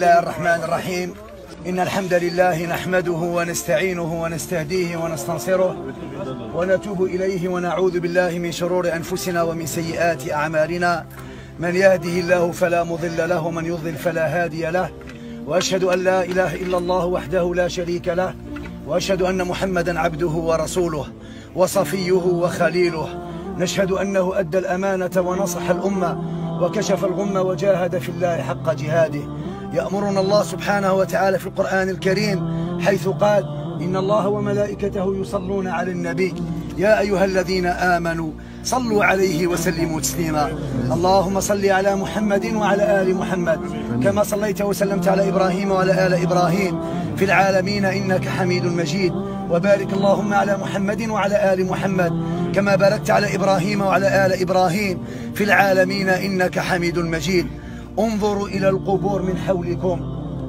الله الرحمن الرحيم. إن الحمد لله نحمده ونستعينه ونستهديه ونستنصره ونتوب إليه ونعوذ بالله من شرور أنفسنا ومن سيئات أعمالنا. من يهده الله فلا مضل له ومن يضلل فلا هادي له، وأشهد أن لا إله إلا الله وحده لا شريك له، وأشهد أن محمدا عبده ورسوله وصفيه وخليله. نشهد أنه أدى الأمانة ونصح الأمة وكشف الغمة وجاهد في الله حق جهاده. يأمرنا الله سبحانه وتعالى في القرآن الكريم حيث قال: إن الله وملائكته يصلون على النبي يا أيها الذين آمنوا صلوا عليه وسلموا تسليما. اللهم صل على محمد وعلى آل محمد كما صليت وسلمت على إبراهيم وعلى آل إبراهيم في العالمين إنك حميد مجيد. وبارك اللهم على محمد وعلى آل محمد كما باركت على إبراهيم وعلى آل إبراهيم في العالمين إنك حميد مجيد. انظروا إلى القبور من حولكم.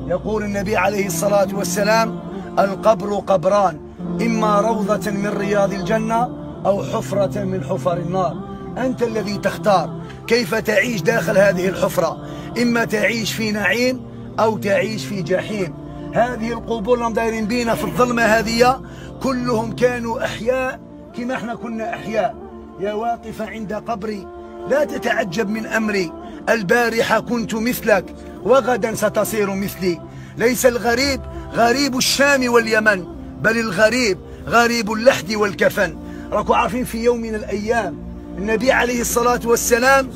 يقول النبي عليه الصلاة والسلام: القبر قبران، إما روضة من رياض الجنة أو حفرة من حفر النار. أنت الذي تختار كيف تعيش داخل هذه الحفرة، إما تعيش في نعيم أو تعيش في جحيم. هذه القبور اللي دايرين بينا في الظلمة هذه كلهم كانوا أحياء كما احنا كنا أحياء. يا واقفة عند قبري لا تتعجب من أمري، البارحة كنت مثلك وغدا ستصير مثلي. ليس الغريب غريب الشام واليمن، بل الغريب غريب اللحد والكفن. راكم عارفين في يوم من الأيام النبي عليه الصلاة والسلام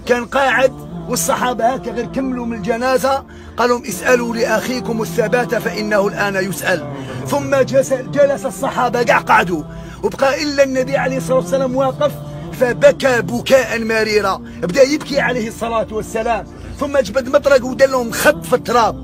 كان قاعد والصحابة هكا غير كملوا من الجنازة قالوا: اسألوا لأخيكم الثبات فإنه الآن يسأل. ثم جلس الصحابة قاع قعدوا وبقى إلا النبي عليه الصلاة والسلام واقف، فبكى بكاء مريرا، بدأ يبكي عليه الصلاة والسلام. ثم جبد مطرق ودار لهم خط في التراب،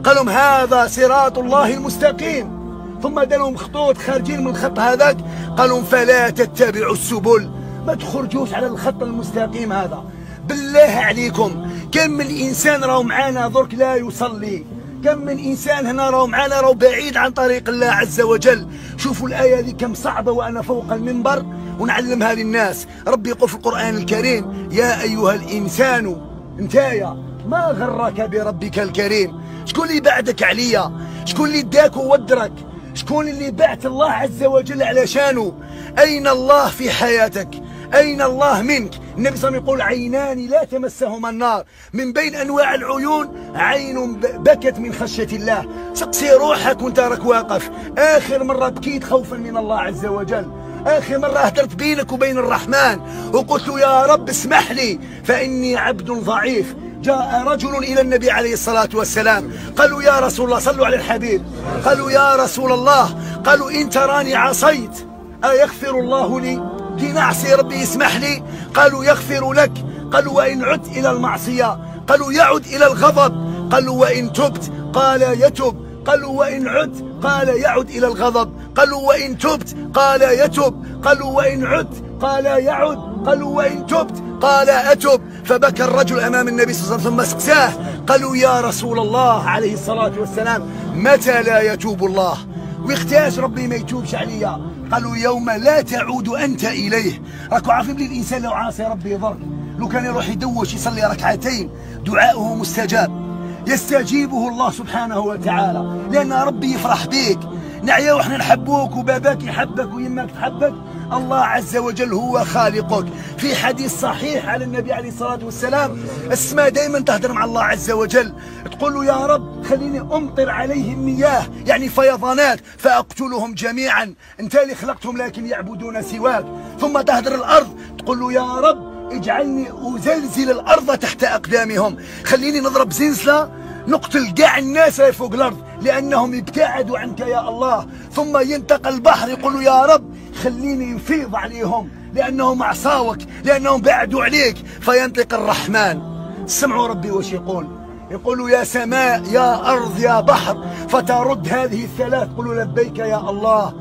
قال لهم: هذا صراط الله المستقيم. ثم دار لهم خطوط خارجين من الخط هذاك، قال لهم: فلا تتبعوا السبل، ما تخرجوش على الخط المستقيم هذا. بالله عليكم كم من إنسان راهو معانا درك لا يصلي، كم من إنسان هنا راهو معانا راهو بعيد عن طريق الله عز وجل. شوفوا الآية هذه كم صعبة وأنا فوق المنبر ونعلمها للناس. ربي يقول في القرآن الكريم: يا أيها الإنسان انتايا ما غرك بربك الكريم. شكون اللي بعدك عليا؟ شكون اللي اداك وودرك؟ شكون اللي بعت الله عز وجل علشانه؟ أين الله في حياتك؟ أين الله منك؟ النبي صلى الله عليه وسلم يقول: عينان لا تمسهما النار، من بين أنواع العيون عين بكت من خشية الله. سقسي روحك وانت راك واقف، آخر مرة بكيت خوفا من الله عز وجل؟ آخر مرة هدرت بينك وبين الرحمن وقلت له: يا رب اسمح لي فإني عبد ضعيف. جاء رجل إلى النبي عليه الصلاة والسلام قالوا: يا رسول الله، صلوا على الحبيب، قالوا: يا رسول الله، قالوا: إن تراني عصيت أيغفر الله لي؟ نعصي ربي يسمح لي؟ قالوا: يغفر لك. قالوا: وإن عدت إلى المعصية؟ قالوا: يعد إلى الغضب. قالوا: وإن تبت؟ قال: يتب. قالوا: وإن عدت؟ قال: يعد إلى الغضب. قالوا: وإن تبت؟ قال: يتب. قالوا: وإن عدت؟ قال: يعد. قالوا: وإن تبت؟ قال: أتب. فبكى الرجل أمام النبي صلى الله عليه وسلم ثم سقساه. قالوا: يا رسول الله عليه الصلاة والسلام، متى لا يتوب الله؟ ويختاش ربي ما يتوبش عليا؟ قالوا: يوم لا تعود أنت إليه. راكو عارفين بلي الإنسان لو عاصي ربي يضر، لو كان يروح يدوش يصلي ركعتين دعاؤه مستجاب، يستجيبه الله سبحانه وتعالى، لأن ربي يفرح بيك. نعيا وإحنا نحبوك وباباك يحبك ويماك تحبك، الله عز وجل هو خالقك. في حديث صحيح على النبي عليه الصلاة والسلام السماء دائما تهدر مع الله عز وجل، تقول له: يا رب خليني أمطر عليهم مياه، يعني فيضانات، فأقتلهم جميعا، أنت اللي خلقتهم لكن يعبدون سواك. ثم تهدر الأرض تقول له: يا رب اجعلني أزلزل الأرض تحت أقدامهم، خليني نضرب زلزلة نقتل كاع الناس فوق الأرض لأنهم يبتعدوا عنك يا الله. ثم ينتقل البحر يقول له: يا رب خليني يفيض عليهم لأنهم عصاوك، لأنهم بعدوا عليك. فينطق الرحمن، سمعوا ربي وش يقول؟ يقول: يا سماء يا أرض يا بحر، فترد هذه الثلاث قولوا: لبيك يا الله.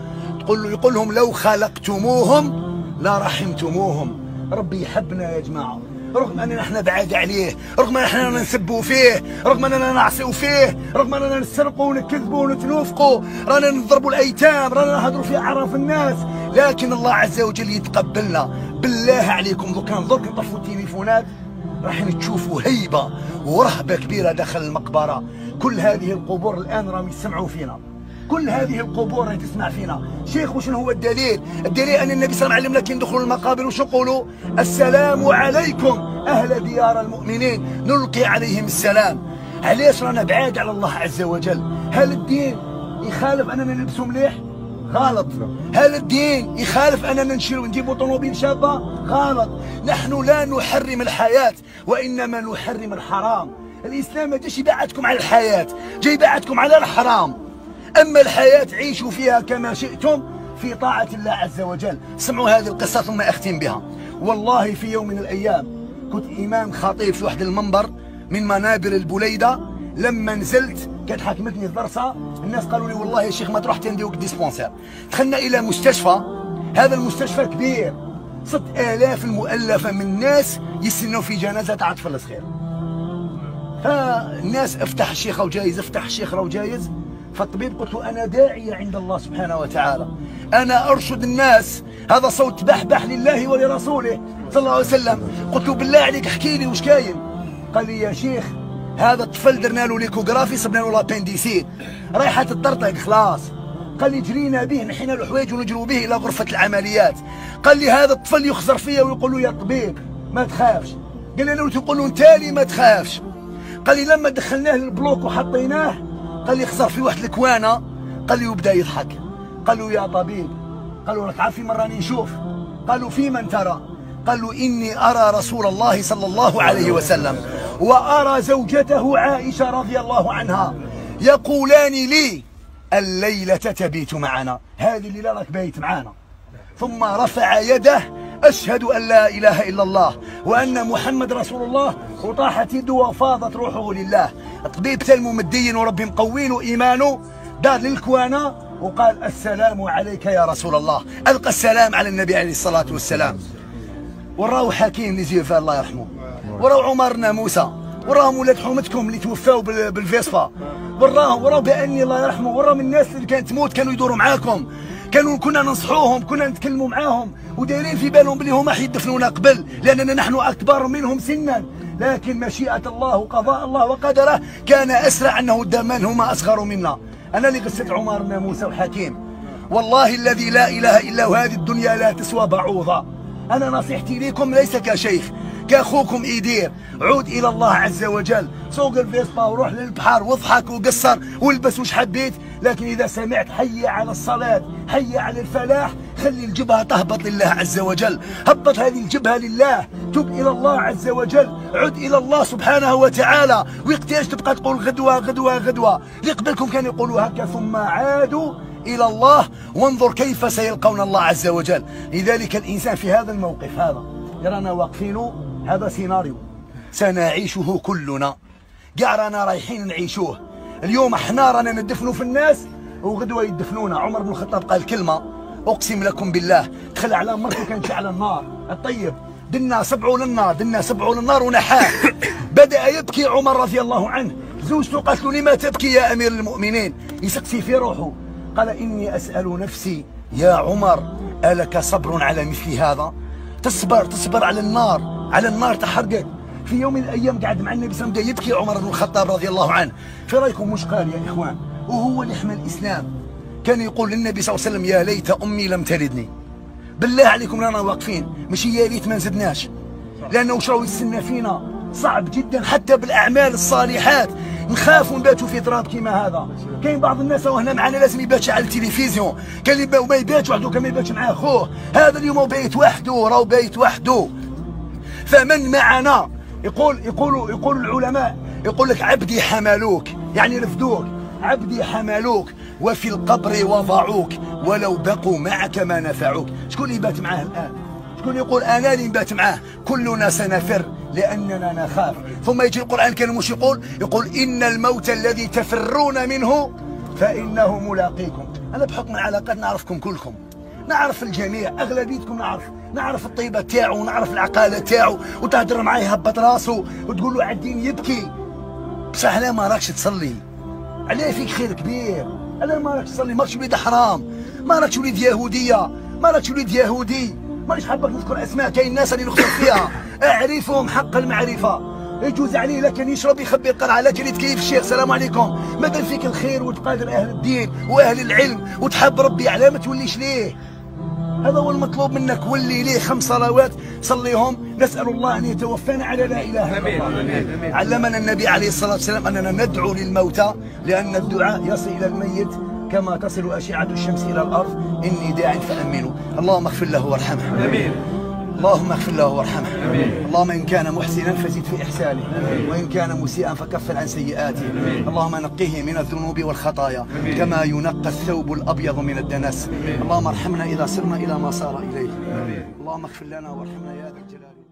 يقول لهم: لو خلقتموهم لرحمتموهم. ربي يحبنا يا جماعة، رغم أننا احنا بعاد عليه، رغم أننا نسبوا فيه، رغم أننا نعصوا فيه، رغم أننا نسرقوا ونكذبوا ونتنوفقوا، رانا نضربوا الأيتام، رانا نهضروا في أعراف الناس، لكن الله عز وجل يتقبلنا. بالله عليكم ذو كان نطفوا التليفونات راح تشوفوا هيبة ورهبة كبيرة داخل المقبرة. كل هذه القبور الآن راهم يسمعوا فينا، كل هذه القبور راهي تسمع فينا. شيخ وشنو هو الدليل؟ الدليل أن النبي صلى الله عليه وسلم علمنا كي ندخلوا المقابر وش نقولوا؟ السلام عليكم أهل ديار المؤمنين نلقي عليهم السلام. علاش رانا بعاد على الله عز وجل؟ هل الدين يخالف أننا نلبسوا مليح؟ غلط. هل الدين يخالف أننا نجيبوا طوموبيل شابة؟ غلط. نحن لا نحرم الحياة وإنما نحرم الحرام. الإسلام ما جاش يبعدكم على الحياة، جاي يبعدكم على الحرام. أما الحياة عيشوا فيها كما شئتم في طاعة الله عز وجل. سمعوا هذه القصة ثم أختم بها. والله في يوم من الأيام كنت إمام خطيب في واحد المنبر من منابر البليدة، لما نزلت كانت حاكمتني الدرسة، الناس قالوا لي والله يا شيخ ما تروح تنديوك ديسبونسير. دخلنا إلى مستشفى، هذا المستشفى كبير، 6000 المؤلفة من الناس يستنوا في جنازة تاع طفل صغير. فالناس افتح الشيخ راهو جايز، افتح الشيخ راهو جايز. فالطبيب قلت له أنا داعية عند الله سبحانه وتعالى، أنا أرشد الناس، هذا صوت بحبح لله ولرسوله صلى الله عليه وسلم. قلت له بالله عليك احكي لي وش كاين. قال لي يا شيخ هذا الطفل درنا له ليكوغرافي، صبنا له لابنديسيت، رايحة تطرطق خلاص. قال لي جرينا به، نحينا له حوايج ونجروا به إلى غرفة العمليات. قال لي هذا الطفل يخزر فيا ويقول له يا طبيب ما تخافش. قال لي أنا تقول له أنت لي ما تخافش. قال لي لما دخلناه للبلوك وحطيناه قال لي خسر في واحد الكوانه، قال لي وبدا يضحك. قال له يا طبيب، قال له راك عارف فين راني نشوف؟ قال له في من ترى؟ قال له اني ارى رسول الله صلى الله عليه وسلم وارى زوجته عائشه رضي الله عنها يقولان لي الليله تبيت معنا، هذه الليله راك بايت معنا. ثم رفع يده أشهد أن لا إله إلا الله وأن محمد رسول الله، وطاحت يده وفاضت روحه لله. الطبيب تلمو مدين وربي مقوي له إيمانه، دار للكوانة وقال السلام عليك يا رسول الله، ألقى السلام على النبي عليه الصلاة والسلام. وراو حكيم نزيف الله يرحمه، وراو عمر ناموسة، وراهم ولاد حومتكم اللي توفاو بالفيسفا، وراو بأني الله يرحمه، وراهم الناس اللي كانت تموت كانوا يدوروا معاكم، كنا ننصحوهم، كنا نتكلموا معاهم ودايرين في بالهم بلي هما حيدفنونا قبل لأننا نحن أكبر منهم سنا، لكن مشيئة الله وقضاء الله وقدره كان أسرع أنه دمان هما أصغر منا. أنا اللي قصة عمر بن موسى وحكيم، والله الذي لا إله إلا هو هذه الدنيا لا تسوى بعوضة. أنا نصيحتي لكم ليس كشيخ، كأخوكم إيدير، عود إلى الله عز وجل، سوق الفيسبا وروح للبحر واضحك وقصر والبس وش حبيت، لكن إذا سمعت حي على الصلاة حي على الفلاح خلي الجبهة تهبط لله عز وجل، هبط هذه الجبهة لله، تب إلى الله عز وجل، عد إلى الله سبحانه وتعالى. ويقتاش تبقى تقول غدوة غدوة غدوة، اللي قبلكم كانوا يقولوا هكا ثم عادوا إلى الله وانظر كيف سيلقون الله عز وجل. لذلك الإنسان في هذا الموقف هذا يرانا واقفين، هذا سيناريو سنعيشه كلنا، كاع رانا رايحين نعيشوه. اليوم احنا رانا ندفنوا في الناس وغدوه يدفنونا. عمر بن الخطاب قال كلمه اقسم لكم بالله، دخل على مرته كانت على النار الطيب، دنا سبعوا للنار، دنا سبعوا للنار ونحاه. بدا يبكي عمر رضي الله عنه، زوجته قالت له لما تبكي يا امير المؤمنين؟ يسقسي في روحه، قال اني اسال نفسي يا عمر الك صبر على مثل هذا؟ تصبر على النار تحرقك. في يوم من الايام قعد مع النبي صلى الله عليه وسلم يبكي عمر بن الخطاب رضي الله عنه. في رايكم مش قال يا اخوان؟ وهو اللي حمل الاسلام كان يقول للنبي صلى الله عليه وسلم يا ليت امي لم تلدني. بالله عليكم رانا واقفين ماشي يا ليت ما نزدناش، لانه واش راهو يستنى فينا صعب جدا. حتى بالاعمال الصالحات نخافوا نباتوا في تراب كيما هذا. كاين بعض الناس راهو هنا معنا لازم يباتش على التلفزيون، كاين اللي ما يباتش وحده، كان ما يباتش مع خوه. هذا اليوم بايت وحده، راهو بايت وحده. فمن معنا يقول العلماء، يقول لك عبدي حملوك يعني رفدوك، عبدي حملوك وفي القبر وضعوك ولو بقوا معك ما نفعوك. شكون اللي بات معاه الآن؟ شكون يقول أنا اللي نبات معاه؟ كلنا سنفر لأننا نخاف. ثم يجي القرآن الكريم وش يقول إن الموت الذي تفرون منه فإنه ملاقيكم. أنا بحكم العلاقات نعرفكم كلكم، نعرف الجميع، أغلبيتكم نعرف الطيبة تاعو ونعرف العقالة تاعو، وتهدر معاه يهبط راسه وتقول له عالدين يبكي. بصح لا ما راكش تصلي، علاه فيك خير كبير، علاه ما راكش تصلي؟ ماكش وليد حرام، ما راكش وليد يهودية، ما راكش وليد يهودي. مانيش حابك نذكر اسماء، كاين ناس اللي نخسر فيها، اعرفهم حق المعرفة. يجوز عليه لكن يشرب يخبي القرعه، لكن يتكيف الشيخ السلام عليكم ما دام فيك الخير وتقادر اهل الدين واهل العلم وتحب ربي على ما توليش ليه. هذا هو المطلوب منك، ولي ليه 5 صلوات صليهم. نسأل الله أن يتوفانا على لا إله إلا الله. علمنا النبي عليه الصلاة والسلام أننا ندعو للموتى، لأن الدعاء يصل إلى الميت كما تصل أشعة الشمس إلى الأرض. إني داع فأمنوا. اللهم اغفر له وارحمه. اللهم اغفر له وارحمه. اللهم إن كان محسنا فزد في إحسانه، وإن كان مسيئا فكفر عن سيئاته. اللهم نقيه من الذنوب والخطايا كما ينقى الثوب الأبيض من الدنس. اللهم ارحمنا إذا صرنا إلى ما صار إليه. اللهم اغفر لنا وارحمنا يا ذا الجلال.